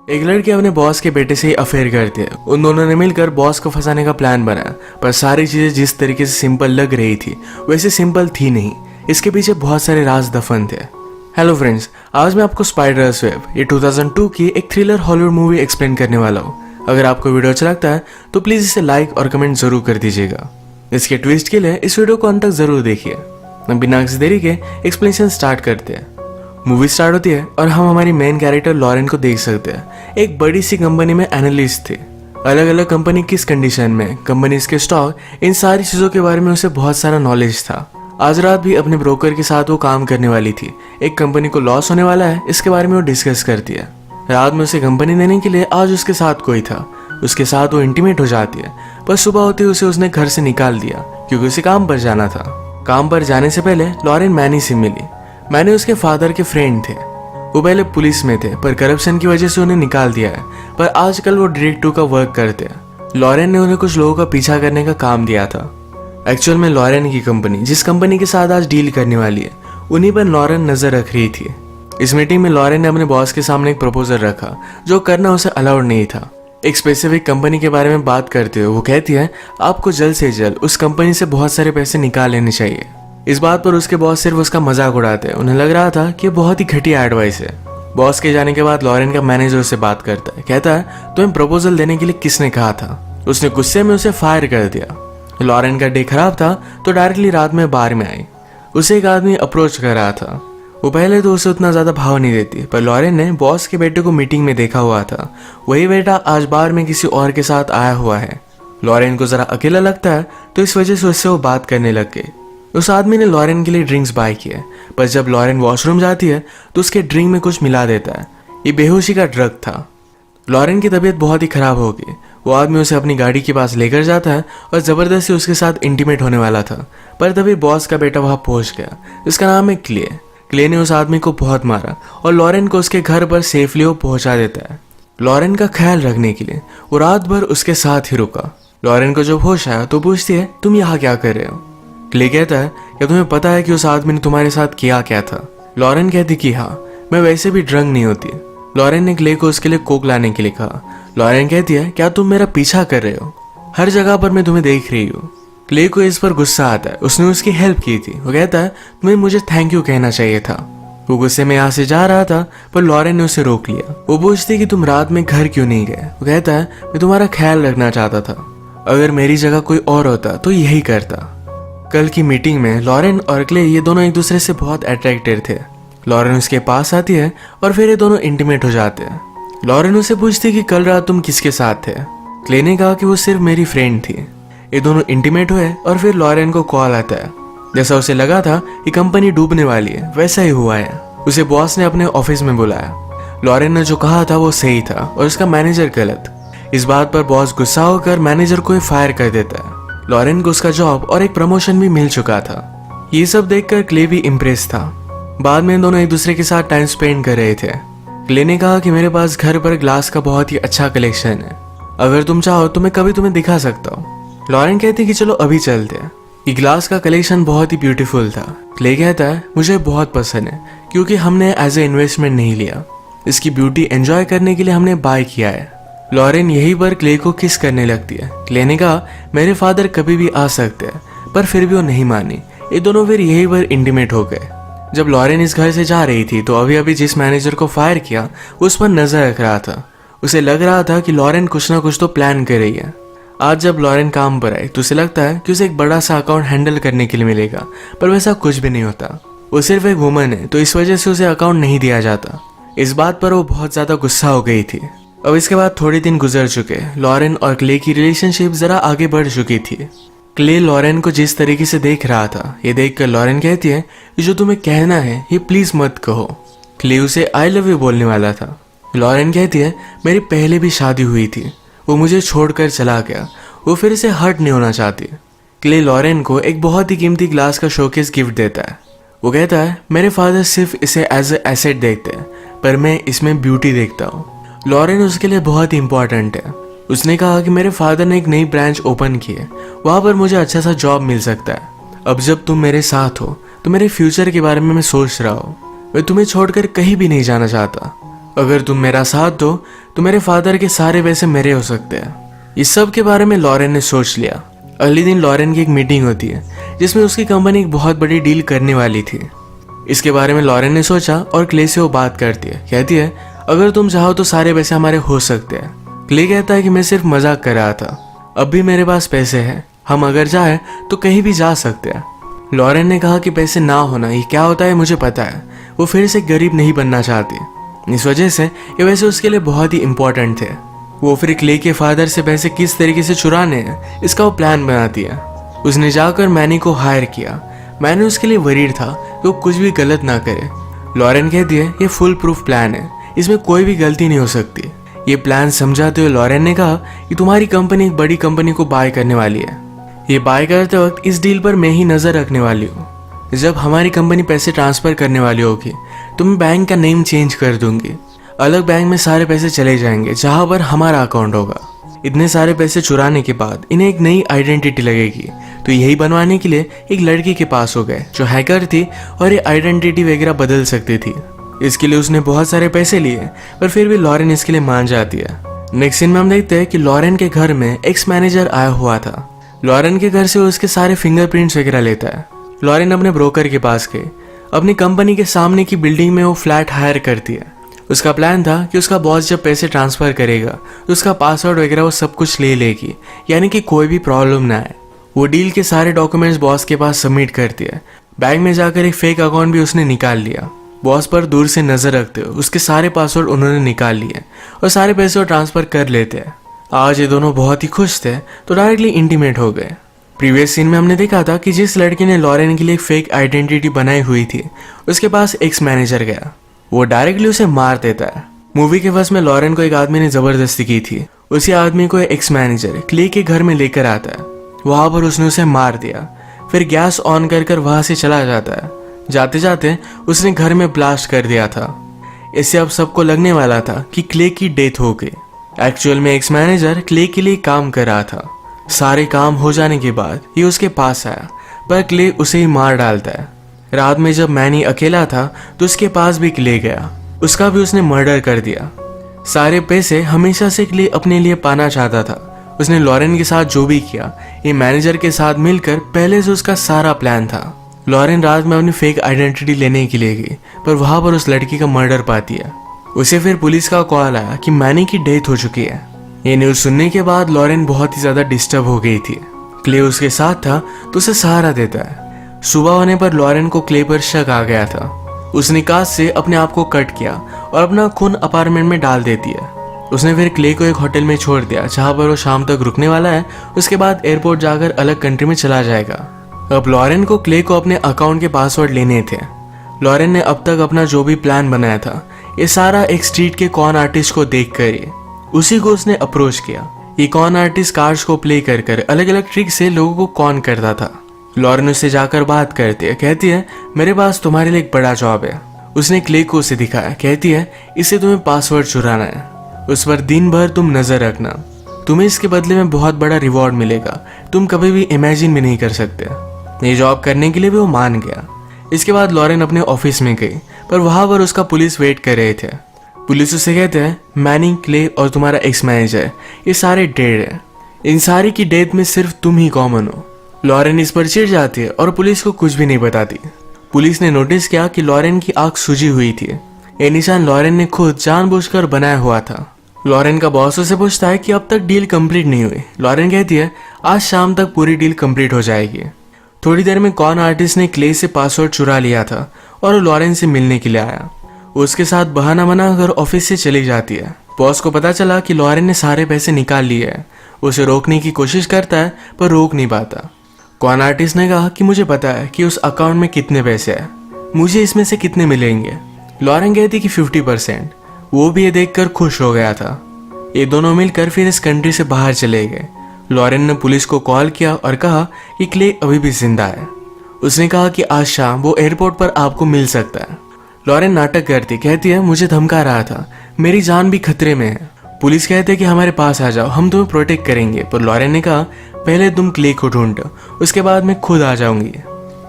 एक लड़की अपने बॉस के बेटे से ही अफेयर करती है। उन दोनों ने मिलकर बॉस को फंसाने का प्लान बनाया, पर सारी चीजें जिस तरीके से सिंपल लग रही थी वैसे सिंपल थी नहीं। इसके पीछे बहुत सारे राज दफन थे। हेलो फ्रेंड्स, आज मैं आपको स्पाइडर्स वेब ये 2002 की एक थ्रिलर हॉलीवुड मूवी एक्सप्लेन करने वाला हूँ। अगर आपको वीडियो अच्छा लगता है तो प्लीज इसे लाइक और कमेंट जरूर कर दीजिएगा। इसके ट्विस्ट के लिए इस वीडियो को अंत तक जरूर देखिए। बिना किसी देरी के एक्सप्लेनेशन स्टार्ट करते हैं। मूवी स्टार्ट होती है और हम हमारी मेन कैरेक्टर लॉरेन को देख सकते हैं। एक बड़ी सी कंपनी में एनालिस्ट थे। अलग अलग कंपनी किस कंडीशन में, कंपनीज के स्टॉक, इन सारी चीजों के बारे में उसे बहुत सारा नॉलेज था। आज रात भी अपने ब्रोकर के साथ वो काम करने वाली थी। एक कंपनी को लॉस होने वाला है, इसके बारे में वो डिस्कस करती है। रात में उसे कंपनी देने के लिए आज उसके साथ कोई था। उसके साथ वो इंटीमेट हो जाती है, पर सुबह होते उसे उसने घर से निकाल दिया क्योंकि उसे काम पर जाना था। काम पर जाने से पहले लॉरेन मैनी से मिली। मैनी उसके फादर के फ्रेंड थे। वो पहले पुलिस में थे, पर करप्शन की वजह से उन्हें निकाल दिया है। पर आजकल वो डिटेक्टिव का वर्क करते हैं। लॉरेन ने उन्हें कुछ लोगों का पीछा करने का काम दिया था। एक्चुअल में लॉरेन की कंपनी, जिस कंपनी के साथ आज डील करने वाली है, उन्हीं पर लॉरेन नजर रख रही थी। इस मीटिंग में लॉरेन ने अपने बॉस के सामने एक प्रपोजल रखा जो करना उसे अलाउड नहीं था। एक स्पेसिफिक कंपनी के बारे में बात करते हुए वो कहती है, आपको जल्द से जल्द उस कंपनी से बहुत सारे पैसे निकाल लेने चाहिए। इस बात पर उसके बॉस सिर्फ उसका मजाक उड़ाते हैं। उन्हें लग रहा था कि बहुत ही घटिया एडवाइस है। बॉस के जाने के बाद लॉरेन का मैनेजर उससे बात करता है। कहता है, तुम्हें प्रपोजल देने के लिए किसने कहा था? उसने गुस्से में उसे फायर कर दिया। लॉरेन का डे खराब था तो डायरेक्टली रात में बार में आई। उसे एक आदमी अप्रोच कर रहा था। वो पहले तो उसे उतना ज्यादा भाव नहीं देती, पर लॉरेन ने बॉस के बेटे को मीटिंग में देखा हुआ था। वही बेटा आज बार में किसी और के साथ आया हुआ है। लॉरेन को जरा अकेला लगता है तो इस वजह से उससे वो बात करने लग गई। उस आदमी ने लॉरेन के लिए ड्रिंक्स बाय किए, पर जब लॉरेन वॉशरूम जाती है तो उसके ड्रिंक में कुछ मिला देता है। ये बेहोशी का ड्रग था। लॉरेन की तबीयत बहुत ही खराब हो गई। वो आदमी उसे अपनी गाड़ी के पास लेकर जाता है और जबरदस्ती उसके साथ इंटीमेट होने वाला था, पर तभी बॉस का बेटा वहां पहुंच गया। इसका नाम है क्ले। क्ले ने उस आदमी को बहुत मारा और लॉरेन को उसके घर पर सेफली वो पहुंचा देता है। लॉरेन का ख्याल रखने के लिए वो रात भर उसके साथ ही रुका। लॉरेन को जब होश आया तो पूछती है, तुम यहाँ क्या कर रहे हो? क्ले कहता है, क्या तुम्हें पता है कि उस आदमी ने तुम्हारे साथ किया क्या था? लॉरेन कहती कि हाँ, मैं वैसे भी ड्रंक नहीं होती। लॉरेन ने क्ले को उसके लिए कोक लाने के लिए कहा। लॉरेन कहती है, क्या तुम मेरा पीछा कर रहे हो? हर जगह पर मैं तुम्हें देख रही हूँ। क्ले को इस पर गुस्सा आता है। उसने उसकी हेल्प की थी। वो कहता है, तुम्हें मुझे थैंक यू कहना चाहिए था। वो गुस्से में यहाँ से जा रहा था, पर लॉरेन ने उसे रोक लिया। वो पूछती कि तुम रात में घर क्यों नहीं गए? वो कहता है, मैं तुम्हारा ख्याल रखना चाहता था। अगर मेरी जगह कोई और होता तो यही करता। कल की मीटिंग में लॉरेन और क्ले ये दोनों एक दूसरे से बहुत अट्रैक्टेड थे। लॉरेन उसके पास आती है और फिर ये दोनों इंटीमेट हो जाते हैं। लॉरेन उसे पूछती कि कल रात तुम किसके साथ थे? क्ले ने कहा कि वो सिर्फ मेरी फ्रेंड थी। ये दोनों इंटीमेट हुए और फिर लॉरेन को कॉल आता है। जैसा उसे लगा था कि कंपनी डूबने वाली है, वैसा ही हुआ है। उसे बॉस ने अपने ऑफिस में बुलाया। लॉरेन ने जो कहा था वो सही था और उसका मैनेजर गलत। इस बात पर बॉस गुस्सा होकर मैनेजर को फायर कर देता है। लॉरेन को उसका जॉब और एक प्रमोशन भी मिल चुका था। ये सब देखकर क्ले भी इम्प्रेस था। बाद में दोनों एक दूसरे के साथ टाइम स्पेंड कर रहे थे। क्ले ने कहा कि मेरे पास घर पर ग्लास का बहुत ही अच्छा कलेक्शन है। अगर तुम चाहो तो मैं कभी तुम्हें दिखा सकता हूँ। लॉरेन कहती कि चलो अभी चलते हैं। ये ग्लास का कलेक्शन बहुत ही ब्यूटीफुल था। क्ले कहता है, मुझे बहुत पसंद है क्योंकि हमने एज ए इन्वेस्टमेंट नहीं लिया। इसकी ब्यूटी एंजॉय करने के लिए हमने बाय किया है। लॉरेन यहीं पर क्ले को किस करने लगती है। क्ले ने कहा, मेरे फादर कभी भी आ सकते हैं, पर फिर भी वो नहीं मानी। ये दोनों फिर यहीं पर इंटीमेट हो गए। जब लॉरेन इस घर से जा रही थी तो अभी अभी जिस मैनेजर को फायर किया उस पर नजर रख रहा था। उसे लग रहा था कि लॉरेन कुछ ना कुछ तो प्लान कर रही है। आज जब लॉरेन काम पर आई तो उसे लगता है कि उसे एक बड़ा सा अकाउंट हैंडल करने के लिए मिलेगा, पर वैसा कुछ भी नहीं होता। वो सिर्फ एक वुमन है तो इस वजह से उसे अकाउंट नहीं दिया जाता। इस बात पर वो बहुत ज्यादा गुस्सा हो गई थी। अब इसके बाद थोड़े दिन गुजर चुके। लॉरेन और क्ले की रिलेशनशिप जरा आगे बढ़ चुकी थी। क्ले लॉरेन को जिस तरीके से देख रहा था, ये देखकर लॉरेन कहती है कि जो तुम्हें कहना है ये प्लीज मत कहो। क्ले उसे आई लव यू बोलने वाला था। लॉरेन कहती है, मेरी पहले भी शादी हुई थी, वो मुझे छोड़कर चला गया, वो फिर से हर्ट नहीं होना चाहती। क्ले लॉरेन को एक बहुत ही कीमती ग्लास का शोकेस गिफ्ट देता है। वो कहता है, मेरे फादर सिर्फ इसे एज ए एसेट देखते हैं, पर मैं इसमें ब्यूटी देखता हूँ। लॉरेन उसके लिए बहुत ही इंपॉर्टेंट है। उसने कहा कि मेरे फादर ने एक नई ब्रांच ओपन की है, वहां पर मुझे अच्छा सा जॉब मिल सकता है। अब जब तुम मेरे साथ हो तो मेरे फ्यूचर के बारे में मैं सोच रहा हूँ। मैं तुम्हें छोड़कर कहीं भी नहीं जाना चाहता। अगर तुम मेरा साथ दो तो मेरे फादर के सारे पैसे मेरे हो सकते हैं। इस सब के बारे में लॉरेन ने सोच लिया। अगले दिन लॉरेन की एक मीटिंग होती है जिसमें उसकी कंपनी एक बहुत बड़ी डील करने वाली थी। इसके बारे में लॉरेन ने सोचा और क्ले से वो बात करती है। कहती है अगर तुम चाहो तो सारे पैसे हमारे हो सकते हैं। क्ले कहता है कि मैं सिर्फ मजाक कर रहा था, अब भी मेरे पास पैसे हैं, हम अगर चाहे तो कहीं भी जा सकते हैं। लॉरेन ने कहा कि पैसे ना होना ये क्या होता है मुझे पता है, वो फिर से गरीब नहीं बनना चाहती, इस वजह से ये वैसे उसके लिए बहुत ही इंपॉर्टेंट थे। वो फिर क्ले के फादर से पैसे किस तरीके से चुराने हैं इसका वो प्लान बनाती है। उसने जाकर मैनी को हायर किया। मैनी उसके लिए वरीड था कि वो कुछ भी गलत ना करे। लॉरेन कहती है ये फुल प्रूफ प्लान है, इसमें कोई भी गलती नहीं हो सकती। ये प्लान समझाते हुए लॉरेन ने कहा कि तुम्हारी कंपनी एक बड़ी कंपनी को बाय करने वाली है। ये बाय करते वक्त इस डील पर मैं ही नजर रखने वाली हूँ। जब हमारी कंपनी पैसे ट्रांसफर करने वाली होगी तो मैं बैंक का नेम चेंज कर दूंगी, अलग बैंक में सारे पैसे चले जाएंगे जहां पर हमारा अकाउंट होगा। इतने सारे पैसे चुराने के बाद इन्हें एक नई आइडेंटिटी लगेगी, तो यही बनवाने के लिए एक लड़की के पास हो गए जो हैकर थी और ये आइडेंटिटी वगैरह बदल सकती थी। इसके लिए उसने बहुत सारे पैसे लिए, पर फिर भी लॉरेन इसके लिए मान जाती है। नेक्स्ट सीन में हम देखते हैं कि लॉरेन के घर में एक्स मैनेजर आया हुआ था। लॉरेन के घर से उसके सारे फिंगरप्रिंट्स वगैरह लेता है। लॉरेन अपने ब्रोकर के पास गई। अपनी कंपनी के सामने की बिल्डिंग में वो फ्लैट हायर करती है। उसका प्लान था कि उसका बॉस जब पैसे ट्रांसफर करेगा तो उसका पासवर्ड वगैरह वो सब कुछ ले लेगी, यानी कि कोई भी प्रॉब्लम ना आए। वो डील के सारे डॉक्यूमेंट्स बॉस के पास सबमिट करती है। बैंक में जाकर एक फेक अकाउंट भी उसने निकाल लिया। बॉस पर दूर से नजर रखते हुए उसके सारे पासवर्ड उन्होंने निकाल लिए और सारे पैसे ट्रांसफर कर लेते हैं। आज ये दोनों बहुत ही खुश थे तो डायरेक्टली इंटीमेट हो गए। प्रीवियस सीन में हमने देखा था कि जिस लड़के ने लॉरेन के लिए फेक आइडेंटिटी बनाई हुई थी उसके पास एक्स मैनेजर गया। वो डायरेक्टली उसे मार देता है। मूवी के फर्स्ट में लॉरेन को एक आदमी ने जबरदस्ती की थी। उसी आदमी को एक्स मैनेजर क्ले के घर में लेकर आता है। वहां पर उसने उसे मार दिया, फिर गैस ऑन कर वहां से चला जाता है। जाते जाते उसने घर में ब्लास्ट कर दिया था। इससे अब सबको लगने वाला था कि क्ले की डेथ हो गई। एक्चुअल में एक्स मैनेजर क्ले के लिए काम कर रहा था। सारे काम हो जाने के बाद ये उसके पास आया, पर क्ले उसे ही मार डालता है। रात में जब मैनी अकेला था तो उसके पास भी क्ले गया, उसका भी उसने मर्डर कर दिया। सारे पैसे हमेशा से क्ले अपने लिए पाना चाहता था। उसने लॉरेन के साथ जो भी किया ये मैनेजर के साथ मिलकर पहले से उसका सारा प्लान था। लॉरेन रात में अपनी फेक आइडेंटिटी लेने के लिए गई, पर वहां पर उस लड़की का मर्डर पाती है। उसे फिर पुलिस का कॉल आया कि मैनी की डेथ हो चुकी है। ये न्यूज सुनने के बाद लॉरेन बहुत ही ज्यादा डिस्टर्ब हो गई थी। क्ले उसके साथ था तो उसे सहारा देता है। सुबह होने पर लॉरेन को क्ले पर शक आ गया था। उसने कांच से अपने आप को कट किया और अपना खून अपार्टमेंट में डाल देती है। उसने फिर क्ले को एक होटल में छोड़ दिया जहां पर वो शाम तक रुकने वाला है। उसके बाद एयरपोर्ट जाकर अलग कंट्री में चला जाएगा। अब लॉरेन को क्ले को अपने अकाउंट के पासवर्ड लेने थे। लॉरेन ने अब तक अपना जो भी प्लान बनाया था ये सारा एक स्ट्रीट के कॉन आर्टिस्ट को देख कर ही उसी को उसने अप्रोच किया। ये कॉन आर्टिस्ट कार्ड्स को प्ले कर अलग अलग ट्रिक से लोगों को कॉन करता था। लॉरेन उससे जाकर बात करती है। कहती है मेरे पास तुम्हारे लिए एक बड़ा जॉब है। उसने क्ले को उसे दिखाया। कहती है इसे तुम्हें पासवर्ड चुराना है, उस पर दिन भर तुम नजर रखना, तुम्हें इसके बदले में बहुत बड़ा रिवॉर्ड मिलेगा, तुम कभी भी इमेजिन भी नहीं कर सकते। ये जॉब करने के लिए भी वो मान गया। इसके बाद लॉरेन अपने ऑफिस में गई, पर वहां पर उसका पुलिस वेट कर रहे थे। पुलिस उससे कहते हैं मैनी, क्ले और तुम्हारा एक्स मैनेजर ये सारे डेड है, इन सारी की डेथ में सिर्फ तुम ही कॉमन हो। लॉरेन इस पर चिढ़ जाती है और पुलिस को कुछ भी नहीं बताती। पुलिस ने नोटिस किया कि लॉरेन की आंख सूजी हुई थी। ये निशान लॉरेन ने खुद जानबूझकर बनाया हुआ था। लॉरेन का बॉस उसे पूछता है कि अब तक डील कंप्लीट नहीं हुई। लॉरेन कहती है आज शाम तक पूरी डील कंप्लीट हो जाएगी। थोड़ी देर में कॉन आर्टिस्ट ने क्ले से पासवर्ड चुरा लिया था और लॉरेन से मिलने के लिए आया। उसके साथ बहाना बनाकर ऑफिस से चली जाती है। बॉस को पता चला कि लॉरेन ने सारे पैसे निकाल लिए हैं। उसे रोकने की कोशिश करता है पर रोक नहीं पाता। कॉन आर्टिस्ट ने कहा कि मुझे पता है कि उस अकाउंट में कितने पैसे हैं, मुझे इसमें से कितने मिलेंगे। लॉरेन कहती कि 50%। वो भी ये देखकर खुश हो गया था। ये दोनों मिलकर फिर इस कंट्री से बाहर चले गए। लॉरेन ने पुलिस को कॉल किया और कहा कि क्ले अभी भी जिंदा है। उसने कहा कि आज शाम वो एयरपोर्ट पर आपको मिल सकता है। लॉरेन नाटक करती, कहती है मुझे धमका रहा था, मेरी जान भी खतरे में है। पुलिस कहते कि हमारे पास आ जाओ, हम तुम्हें प्रोटेक्ट करेंगे। पर लॉरेन ने कहा पहले तुम क्ले को ढूंढो, उसके बाद मैं खुद आ जाऊंगी।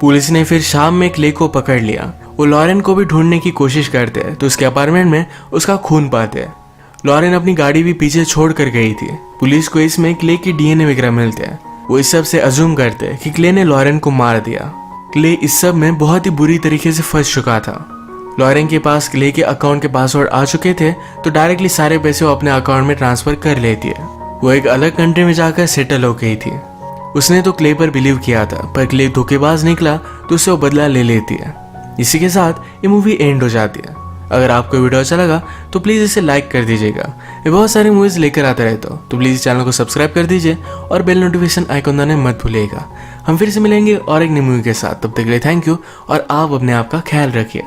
पुलिस ने फिर शाम में क्ले को पकड़ लिया। वो लॉरेन को भी ढूंढने की कोशिश करते हैं तो उसके अपार्टमेंट में उसका खून पाते हैं। लॉरेन अपनी गाड़ी भी पीछे छोड़ कर गई थी। पुलिस को इसमें क्ले की डीएनए वगैरह मिलते हैं। वो इस सब से अज्यूम करते हैं कि क्ले ने लॉरेन को मार दिया। क्ले इस सब में बहुत ही बुरी तरीके से फंस चुका था। लॉरेन के पास क्ले के अकाउंट के पासवर्ड आ चुके थे, तो डायरेक्टली सारे पैसे वो अपने अकाउंट में ट्रांसफर कर लेती है। वो एक अलग कंट्री में जाकर सेटल हो गई थी। उसने तो क्ले पर बिलीव किया था, पर क्ले धोखेबाज निकला तो उससे वो बदला ले लेती है। इसी के साथ ये मूवी एंड हो जाती है। अगर आपको वीडियो अच्छा लगा तो प्लीज़ इसे लाइक कर दीजिएगा। ये बहुत सारी मूवीज़ लेकर आता रहता हूँ, तो प्लीज़ इस चैनल को सब्सक्राइब कर दीजिए और बेल नोटिफिकेशन आइकन दबाना मत भूलिएगा। हम फिर से मिलेंगे और एक नई मूवी के साथ। तब तक के लिए थैंक यू और आप अपने आप का ख्याल रखिए।